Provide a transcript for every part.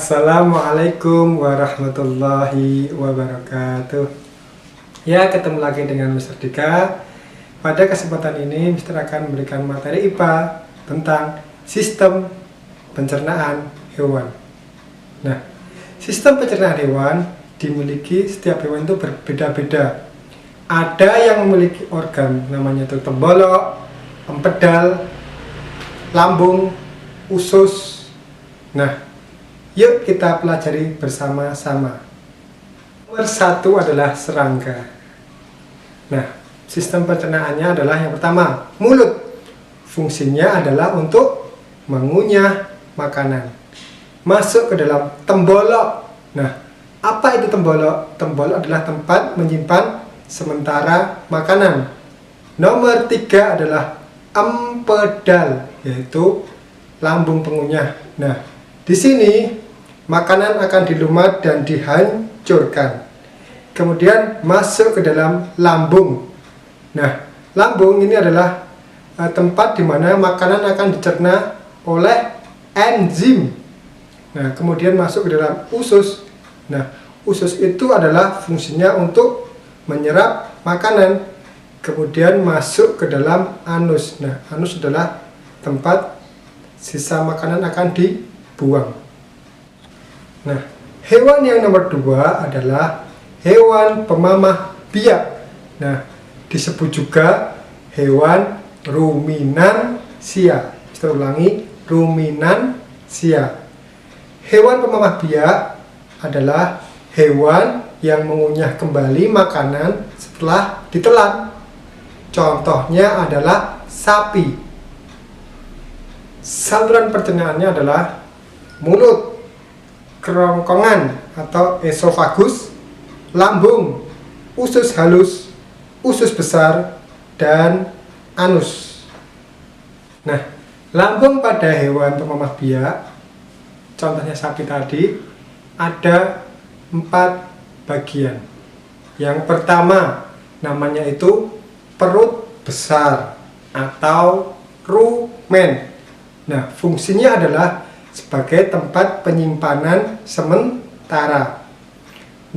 Assalamualaikum warahmatullahi wabarakatuh. Ya, ketemu lagi dengan Mr. Dika. Pada kesempatan ini Mr. akan memberikan materi IPA tentang sistem pencernaan hewan. Nah, sistem pencernaan hewan dimiliki setiap hewan itu berbeda-beda. Ada yang memiliki organ namanya itu tembolok, empedal, lambung, usus. Nah, yuk kita pelajari bersama-sama. Nomor satu adalah serangga. Nah, sistem pencernaannya adalah yang pertama, mulut. Fungsinya adalah untuk mengunyah makanan. Masuk ke dalam tembolok. Nah, apa itu tembolok? Tembolok adalah tempat menyimpan sementara makanan. Nomor tiga adalah empedal, yaitu lambung pengunyah. Nah, di sini makanan akan dilumat dan dihancurkan. Kemudian masuk ke dalam lambung. Nah, lambung ini adalah tempat di mana makanan akan dicerna oleh enzim. Nah, kemudian masuk ke dalam usus. Nah, usus itu adalah fungsinya untuk menyerap makanan. Kemudian masuk ke dalam anus. Nah, anus adalah tempat sisa makanan akan dibuang. Nah, hewan yang nomor dua adalah hewan pemamah biak. Nah, disebut juga hewan ruminansia. Saya ulangi, ruminansia. Hewan pemamah biak adalah hewan yang mengunyah kembali makanan setelah ditelan. Contohnya adalah sapi. Saluran pencernaannya adalah mulut, kerongkongan atau esofagus, lambung, usus halus, usus besar, dan anus. Nah, lambung pada hewan pemamah biak, contohnya sapi tadi, ada 4 bagian. Yang pertama, namanya itu perut besar atau rumen. Nah, fungsinya adalah sebagai tempat penyimpanan sementara.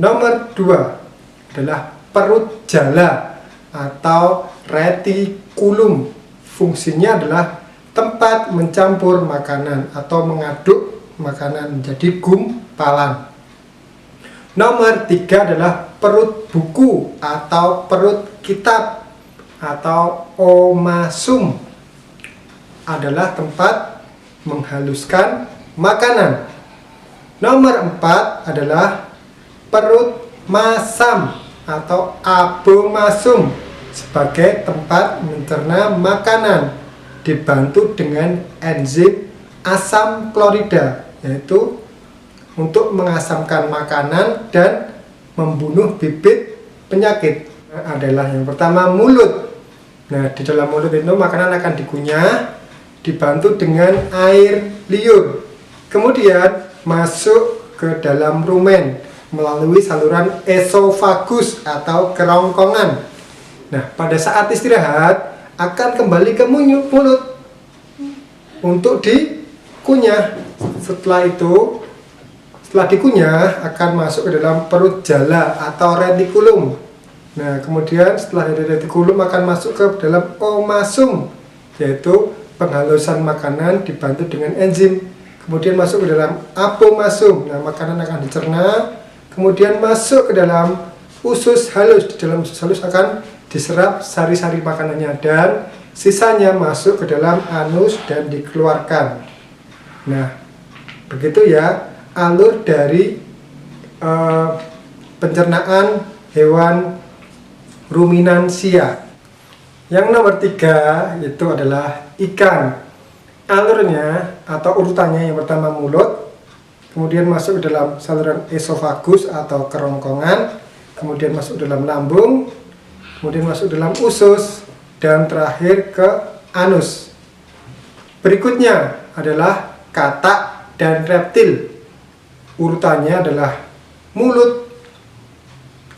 Nomor 2 adalah perut jala atau retikulum. Fungsinya adalah tempat mencampur makanan atau mengaduk makanan menjadi gumpalan. Nomor 3 adalah perut buku atau perut kitab atau omasum. Adalah tempat menghaluskan makanan. Nomor 4 adalah perut masam atau abomasum sebagai tempat mencerna makanan dibantu dengan enzim asam klorida, yaitu untuk mengasamkan makanan dan membunuh bibit penyakit. Adalah yang pertama, mulut. Nah, di dalam mulut itu makanan akan dikunyah dibantu dengan air liur. Kemudian masuk ke dalam rumen melalui saluran esofagus atau kerongkongan. Nah, pada saat istirahat akan kembali ke mulut untuk dikunyah. Setelah dikunyah akan masuk ke dalam perut jala atau retikulum. Nah, kemudian setelah dari retikulum akan masuk ke dalam omasum, yaitu penghalusan makanan dibantu dengan enzim. Kemudian masuk ke dalam abomasum. Nah, makanan akan dicerna. Kemudian masuk ke dalam usus halus. Di dalam usus halus akan diserap sari-sari makanannya dan sisanya masuk ke dalam anus dan dikeluarkan. Nah, begitu ya alur dari pencernaan hewan ruminansia. Yang nomor 3 itu adalah ikan. Alurnya atau urutannya, yang pertama mulut, kemudian masuk ke dalam saluran esofagus atau kerongkongan, kemudian masuk ke dalam lambung, kemudian masuk ke dalam usus, dan terakhir ke anus. Berikutnya adalah katak dan reptil. Urutannya adalah mulut,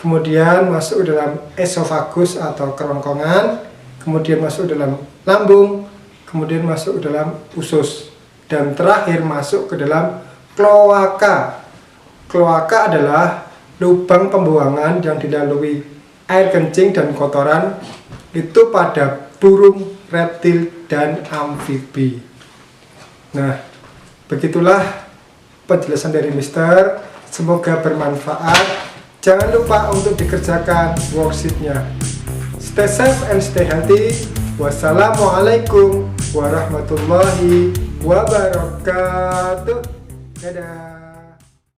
kemudian masuk ke dalam esofagus atau kerongkongan, kemudian masuk ke dalam lambung, kemudian masuk ke dalam usus, dan terakhir masuk ke dalam kloaka. Kloaka adalah lubang pembuangan yang dilalui air kencing dan kotoran itu pada burung, reptil, dan amfibi. Nah, begitulah penjelasan dari Mister. Semoga bermanfaat. Jangan lupa untuk dikerjakan worksheetnya. Stay safe and stay healthy. Wassalamualaikum warahmatullahi wabarakatuh. Dadah.